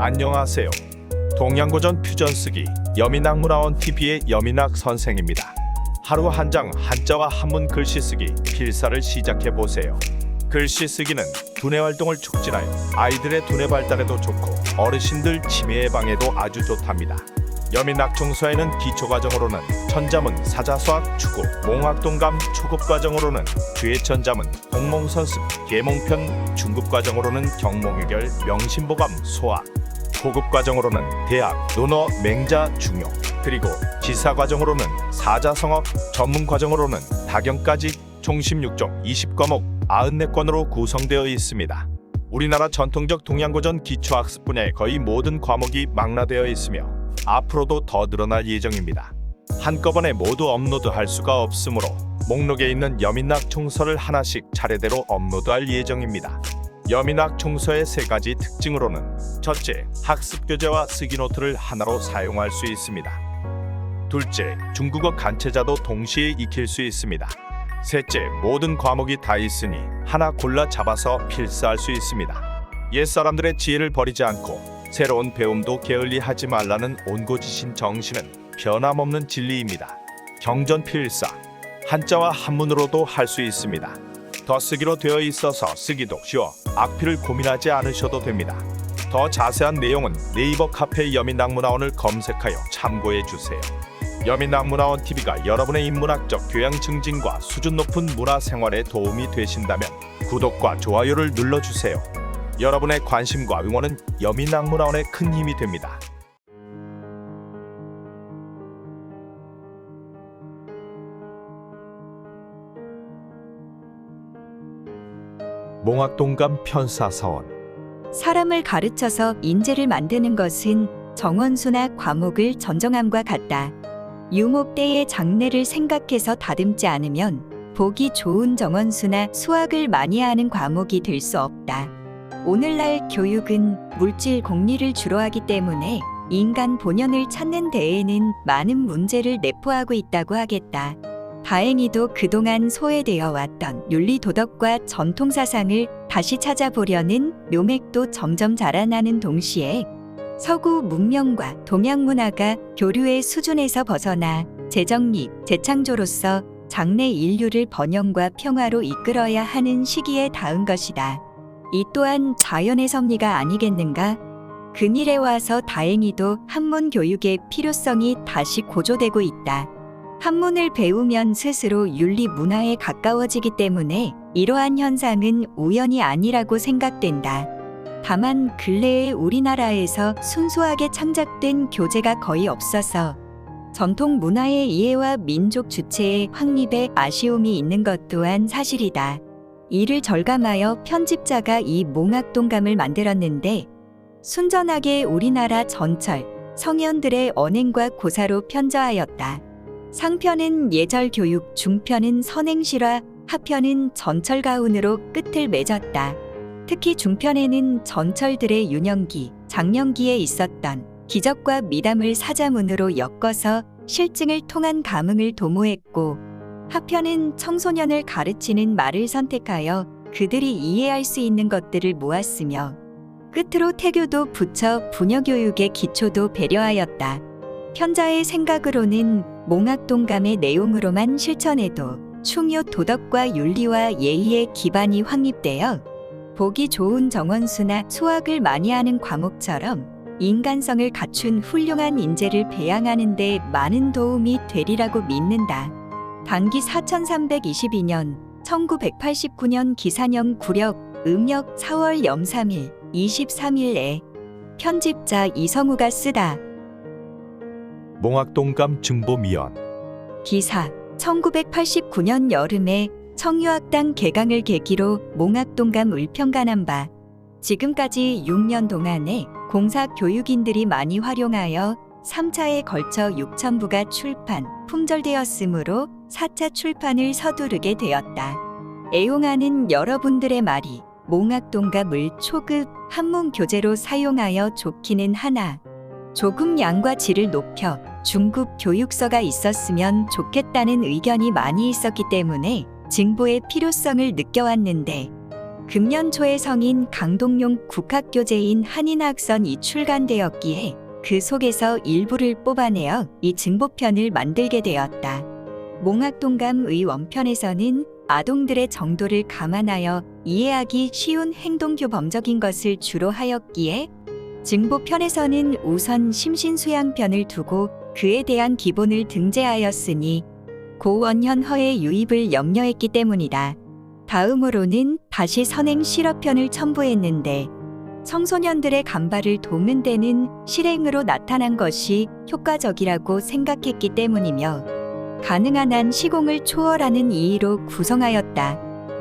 안녕하세요. 동양고전 퓨전 쓰기 여민학문화원TV의 여민학 선생입니다. 하루 한 장 한자와 한문 글씨 쓰기 필사를 시작해 보세요. 글씨 쓰기는 두뇌 활동을 촉진하여 아이들의 두뇌 발달에도 좋고 어르신들 치매 예방에도 아주 좋답니다. 여민학총서에는 기초과정으로는 천자문, 사자수학, 추구, 몽학동감, 초급과정으로는 주예천자문, 공몽선습, 계몽편, 중급과정으로는 경몽해결, 명심보감, 소학, 고급과정으로는 대학, 논어, 맹자, 중요, 그리고 기사과정으로는 사자성어, 전문과정으로는 다경까지 총 16종 20과목 94권으로 구성되어 있습니다. 우리나라 전통적 동양고전 기초학습 분야의 거의 모든 과목이 망라되어 있으며 앞으로도 더 늘어날 예정입니다. 한꺼번에 모두 업로드할 수가 없으므로 목록에 있는 여민학 총서를 하나씩 차례대로 업로드할 예정입니다. 여민학 총서의 세 가지 특징으로는 첫째, 학습 교재와 쓰기 노트를 하나로 사용할 수 있습니다. 둘째, 중국어 간체자도 동시에 익힐 수 있습니다. 셋째, 모든 과목이 다 있으니 하나 골라 잡아서 필사할 수 있습니다. 옛사람들의 지혜를 버리지 않고 새로운 배움도 게을리하지 말라는 온고지신 정신은 변함없는 진리입니다. 경전필사, 한자와 한문으로도 할 수 있습니다. 더 쓰기로 되어 있어서 쓰기도 쉬워 악필을 고민하지 않으셔도 됩니다. 더 자세한 내용은 네이버 카페 여민학문화원을 검색하여 참고해 주세요. 여민학문화원TV가 여러분의 인문학적 교양 증진과 수준 높은 문화생활에 도움이 되신다면 구독과 좋아요를 눌러주세요. 여러분의 관심과 응원은 여민학문화원에 큰 힘이 됩니다. 몽학동감 편사서원. 사람을 가르쳐서 인재를 만드는 것은 정원수나 과목을 전정함과 같다. 유목 때의 장래를 생각해서 다듬지 않으면 보기 좋은 정원수나 수학을 많이 하는 과목이 될 수 없다. 오늘날 교육은 물질 공리를 주로 하기 때문에 인간 본연을 찾는 데에는 많은 문제를 내포하고 있다고 하겠다. 다행히도 그동안 소외되어 왔던 윤리 도덕과 전통 사상을 다시 찾아보려는 묘맥도 점점 자라나는 동시에 서구 문명과 동양 문화가 교류의 수준에서 벗어나 재정립, 재창조로서 장래 인류를 번영과 평화로 이끌어야 하는 시기에 닿은 것이다. 이 또한 자연의 섭리가 아니겠는가? 근일에 와서 다행히도 한문 교육의 필요성이 다시 고조되고 있다. 한문을 배우면 스스로 윤리 문화에 가까워지기 때문에 이러한 현상은 우연이 아니라고 생각된다. 다만 근래에 우리나라에서 순수하게 창작된 교재가 거의 없어서 전통 문화의 이해와 민족 주체의 확립에 아쉬움이 있는 것 또한 사실이다. 이를 절감하여 편집자가 이 몽학동감을 만들었는데 순전하게 우리나라 전철, 성현들의 언행과 고사로 편저하였다. 상편은 예절교육, 중편은 선행실화, 하편은 전철가운으로 끝을 맺었다. 특히 중편에는 전철들의 유년기, 장년기에 있었던 기적과 미담을 사자문으로 엮어서 실증을 통한 감흥을 도모했고, 하편은 청소년을 가르치는 말을 선택하여 그들이 이해할 수 있는 것들을 모았으며, 끝으로 태교도 붙여 부녀교육의 기초도 배려하였다. 편자의 생각으로는 몽학동감의 내용으로만 실천해도 충효 도덕과 윤리와 예의의 기반이 확립되어 보기 좋은 정원수나 수학을 많이 하는 과목처럼 인간성을 갖춘 훌륭한 인재를 배양하는 데 많은 도움이 되리라고 믿는다. 단기 4322년 1989년 기산형 구력 음력 4월 염 3일 23일에 편집자 이성우가 쓰다. 몽학동감 증보미연. 기사 1989년 여름에 청유학당 개강을 계기로 몽학동감 을평가한 바 지금까지 6년 동안에 공사 교육인들이 많이 활용하여 3차에 걸쳐 6,000부가 출판, 품절되었으므로 4차 출판을 서두르게 되었다. 애용하는 여러분들의 말이 몽학동감을 초급 한문 교재로 사용하여 좋기는 하나 조금 양과 질을 높여 중급 교육서가 있었으면 좋겠다는 의견이 많이 있었기 때문에 증보의 필요성을 느껴왔는데 금년 초에 성인 강동용 국학교재인 한인학선이 출간되었기에 그 속에서 일부를 뽑아내어 이 증보편을 만들게 되었다. 몽학동감의 원편에서는 아동들의 정도를 감안하여 이해하기 쉬운 행동교범적인 것을 주로 하였기에 증보편에서는 우선 심신수양편을 두고 그에 대한 기본을 등재하였으니 고원현허의 유입을 염려했기 때문이다. 다음으로는 다시 선행 실어편을 첨부했는데 청소년들의 간발을 돕는 데는 실행으로 나타난 것이 효과적이라고 생각했기 때문이며 가능한 한 시공을 초월하는 이의로 구성하였다.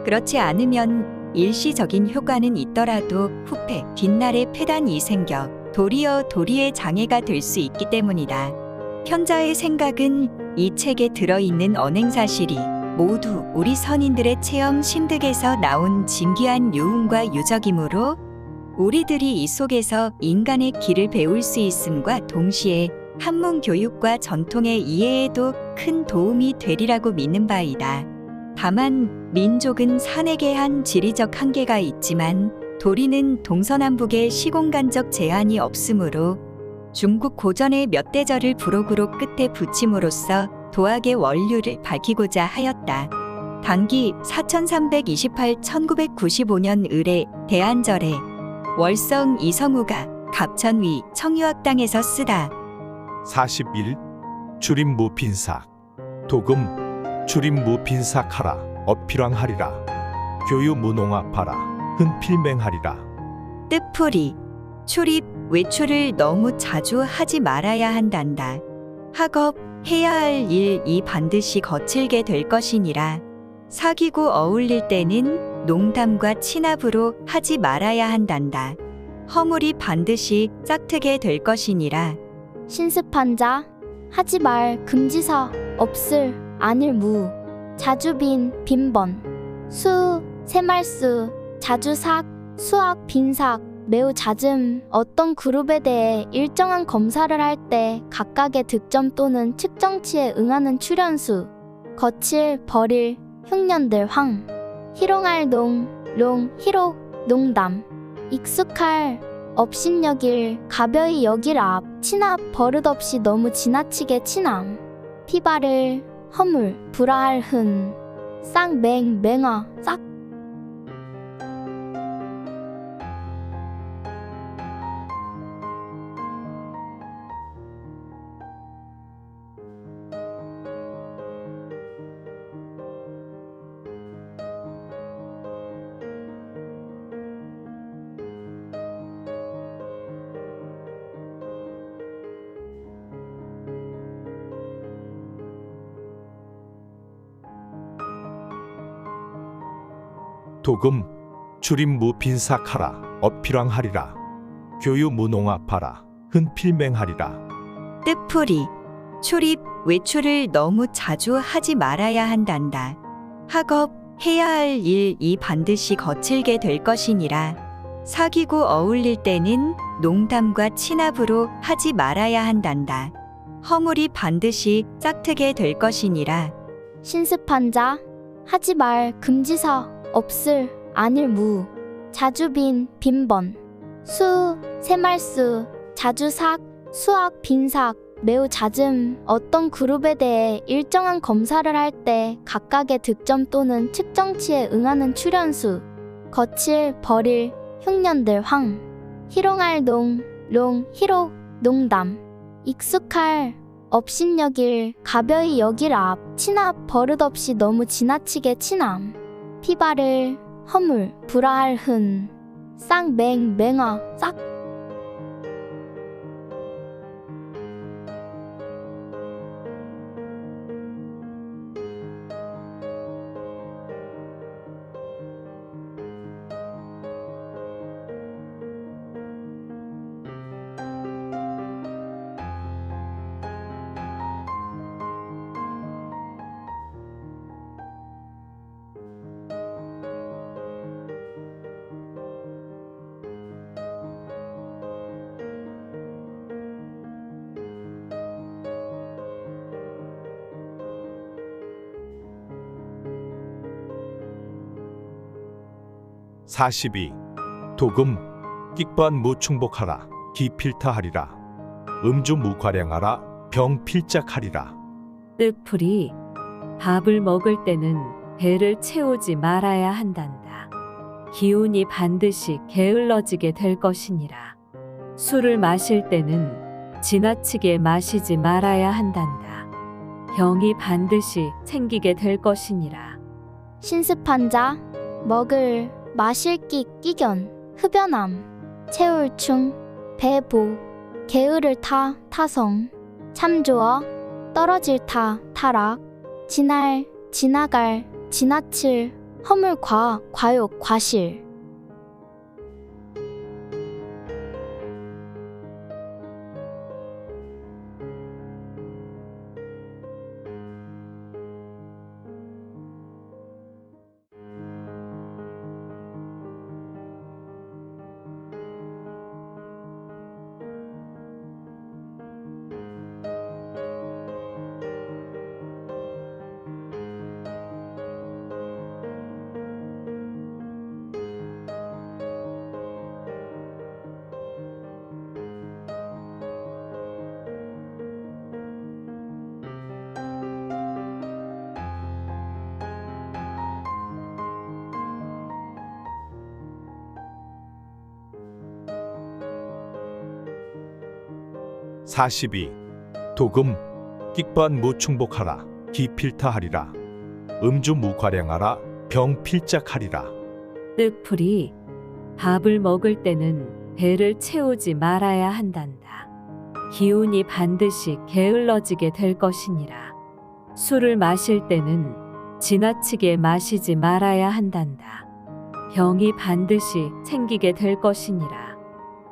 그렇지 않으면 일시적인 효과는 있더라도 후패, 뒷날에 폐단이 생겨 도리어 도리의 장애가 될 수 있기 때문이다. 편자의 생각은 이 책에 들어있는 언행사실이 모두 우리 선인들의 체험 심득에서 나온 진귀한 유훈과 유적이므로 우리들이 이 속에서 인간의 길을 배울 수 있음과 동시에 한문 교육과 전통의 이해에도 큰 도움이 되리라고 믿는 바이다. 다만 민족은 산에게 한 지리적 한계가 있지만 도리는 동서남북의 시공간적 제한이 없으므로 중국 고전의 몇 대절을 부록으로 끝에 붙임으로써 도학의 원류를 밝히고자 하였다. 당기 4328-1995년 을에 대한절에 월성 이성우가 갑천위 청유학당에서 쓰다. 41. 주림무빈삭 도금 주림무빈삭하라 어필왕하리라 교유무농합하라 흔필맹하리라. 뜻풀이 출입, 외출을 너무 자주 하지 말아야 한단다. 학업, 해야 할 일이 반드시 거칠게 될 것이니라. 사귀고 어울릴 때는 농담과 친합으로 하지 말아야 한단다. 허물이 반드시 짝트게 될 것이니라. 신습한 자 하지 말 금지사 없을 아닐 무 자주빈 빈번 수 새말수 자주삭 수학 빈삭 매우 잦음 어떤 그룹에 대해 일정한 검사를 할 때 각각의 득점 또는 측정치에 응하는 출연수 거칠 버릴 흉년들 황 희롱할 농 희록 농담 익숙할 업신여길 가벼이 여길 앞 친합 버릇없이 너무 지나치게 친함 피바를 허물 불화할 흔 쌍맹 맹화 싹 도금 주림무빈삭하라 어필왕하리라 교유무농합하라 흔필맹하리라. 뜻풀이 출입, 외출을 너무 자주 하지 말아야 한단다. 학업, 해야 할 일이 반드시 거칠게 될 것이니라. 사귀고 어울릴 때는 농담과 친합으로 하지 말아야 한단다. 허물이 반드시 짝트게 될 것이니라. 신습한 자 하지 말 금지사 없을 아닐 무 자주빈 빈번 수 새말수 자주삭 수학 빈삭 매우 잦음 어떤 그룹에 대해 일정한 검사를 할 때 각각의 득점 또는 측정치에 응하는 출연수 거칠 버릴 흉년들 황 희롱할 농 희록 농담 익숙할 업신여길 가벼이 여길 앞 친합 버릇없이 너무 지나치게 친함 피바를 허물 불화할 흔 쌍맹 맹화 싹 42. 도금 끽반 무충복하라 기필타하리라 음주 무과량하라 병필작하리라. 뜻풀이 밥을 먹을 때는 배를 채우지 말아야 한단다. 기운이 반드시 게을러지게 될 것이니라. 술을 마실 때는 지나치게 마시지 말아야 한단다. 병이 반드시 생기게 될 것이니라. 신습한 자 먹을 마실 끼견 흡연함 채울충 배보 게으를 타성 참조어 떨어질 타락 지나갈 지나칠 허물 과욕 과실. (42) 도금 끽반 무충복하라 기필타하리라 음주 무과량하라 병필작하리라. 뜻풀이 밥을 먹을 때는 배를 채우지 말아야 한단다. 기운이 반드시 게을러지게 될 것이니라. 술을 마실 때는 지나치게 마시지 말아야 한단다. 병이 반드시 생기게 될 것이니라.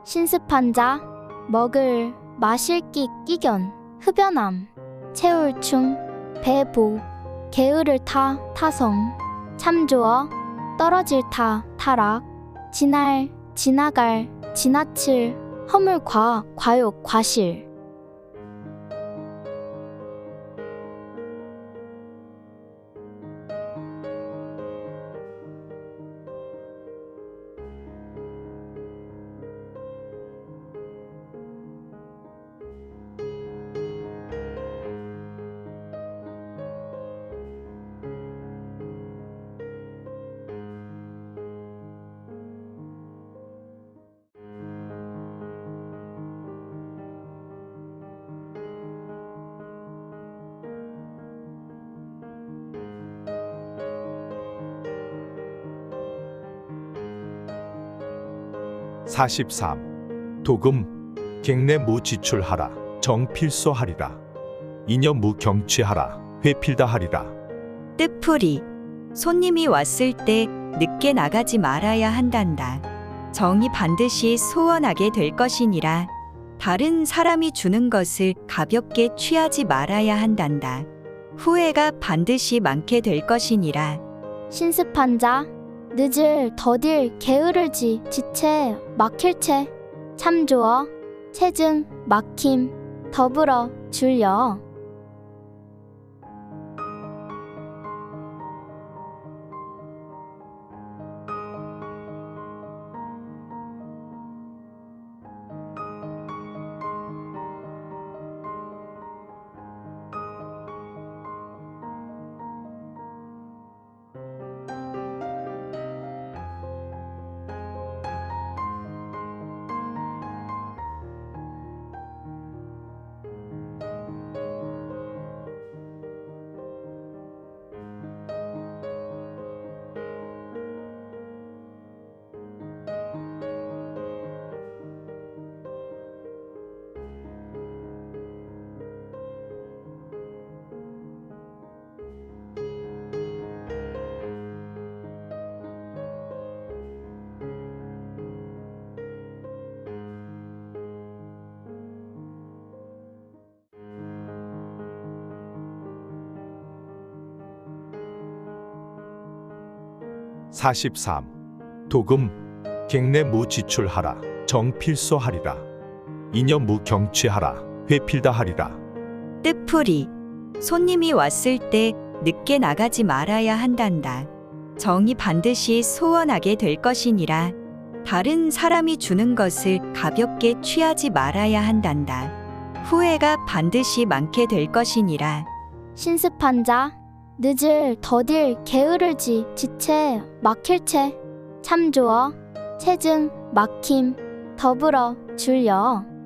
신습한 자 먹을 마실 끼견 흡연함 채울충 배보 게으를 타성 참조어 떨어질 타락 지나갈 지나칠 허물 과욕 과실. (43) 도금 객내 무지출하라 정필소하리라 이념 무경취하라 회필다하리라. 뜻풀이 손님이 왔을 때 늦게 나가지 말아야 한단다. 정이 반드시 소원하게 될 것이니라. 다른 사람이 주는 것을 가볍게 취하지 말아야 한단다. 후회가 반드시 많게 될 것이니라. 신습한 자 늦을 더딜 게으를 지체 막힐 채 참조어 체증 막힘 더불어 줄여. (43) 도금 객내 무지출하라 정필소하리라 이념 무경취하라 회필다하리라. 뜻풀이 손님이 왔을 때 늦게 나가지 말아야 한단다. 정이 반드시 소원하게 될 것이니라. 다른 사람이 주는 것을 가볍게 취하지 말아야 한단다. 후회가 반드시 많게 될 것이니라. 신습한 자 늦을 더딜 게으르지 지체 막힐채 참조어 체증 막힘 더불어 줄여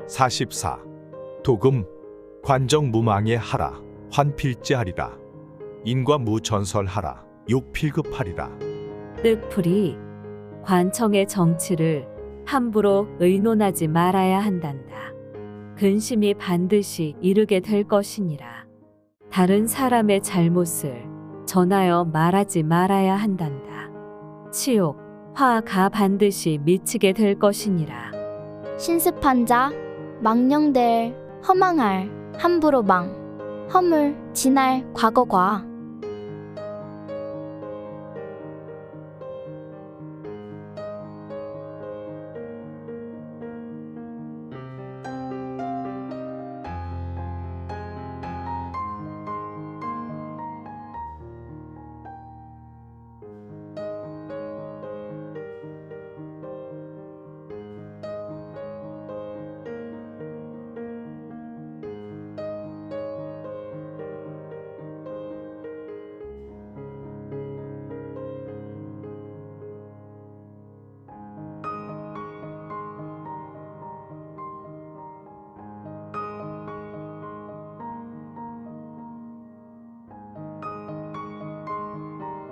44. 도금 관정무망에 하라 환필제하리라. 인과 무전설하라 욕필급하리라. 뜻풀이 관청의 정치를 함부로 의논하지 말아야 한단다. 근심이 반드시 이르게 될 것이니라. 다른 사람의 잘못을 전하여 말하지 말아야 한단다. 치욕, 화가 반드시 미치게 될 것이니라. 신습한 자 망령될 허망할 함부로 망 허물 지날 과거과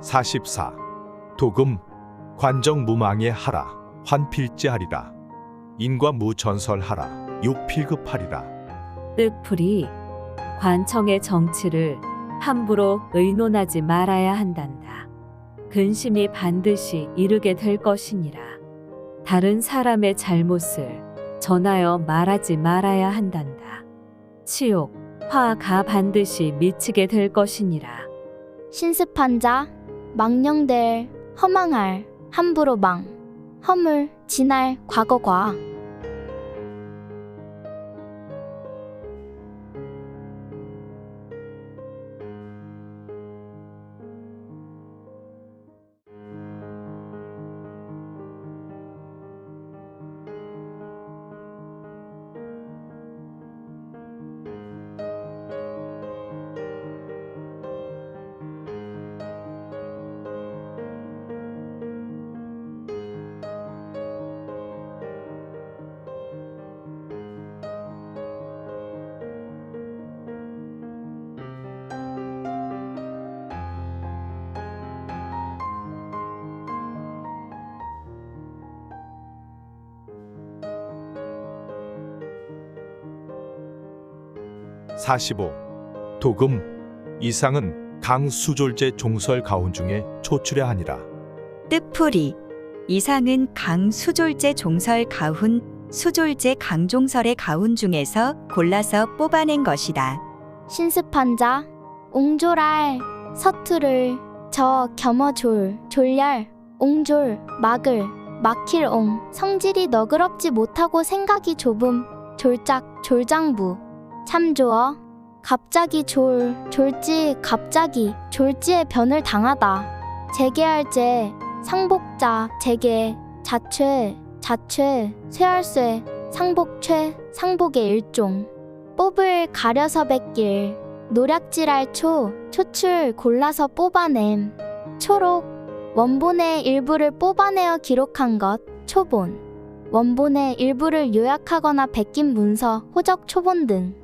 44. 도금 관정무망에 하라 환필제하리라. 인과 무전설하라 욕필급하리라. 뜻풀이 관청의 정치를 함부로 의논하지 말아야 한단다. 근심이 반드시 이르게 될 것이니라. 다른 사람의 잘못을 전하여 말하지 말아야 한단다. 치욕, 화가 반드시 미치게 될 것이니라. 신습한 자 망령될 허망할 함부로 망 허물 지날 과거과 45. 도금 이상은 강수졸제 종설 가운 중에 초출해 하니라. 뜻풀이 이상은 강수졸제 종설 가훈 수졸제 강종설의 가훈 중에서 골라서 뽑아낸 것이다. 신습한 자 옹졸할 서투를 저 겸어졸 졸렬 옹졸 막을 막힐 옹 성질이 너그럽지 못하고 생각이 좁음 졸작 졸장부 참조어 갑자기 졸지 갑자기 졸지의 변을 당하다 재계할제 상복자 재계 자최 쇠할쇠 상복최 상복의 일종 뽑을 가려서 뱉길 노략질할 초출 골라서 뽑아냄 초록 원본의 일부를 뽑아내어 기록한 것 초본 원본의 일부를 요약하거나 베낀 문서 호적 초본 등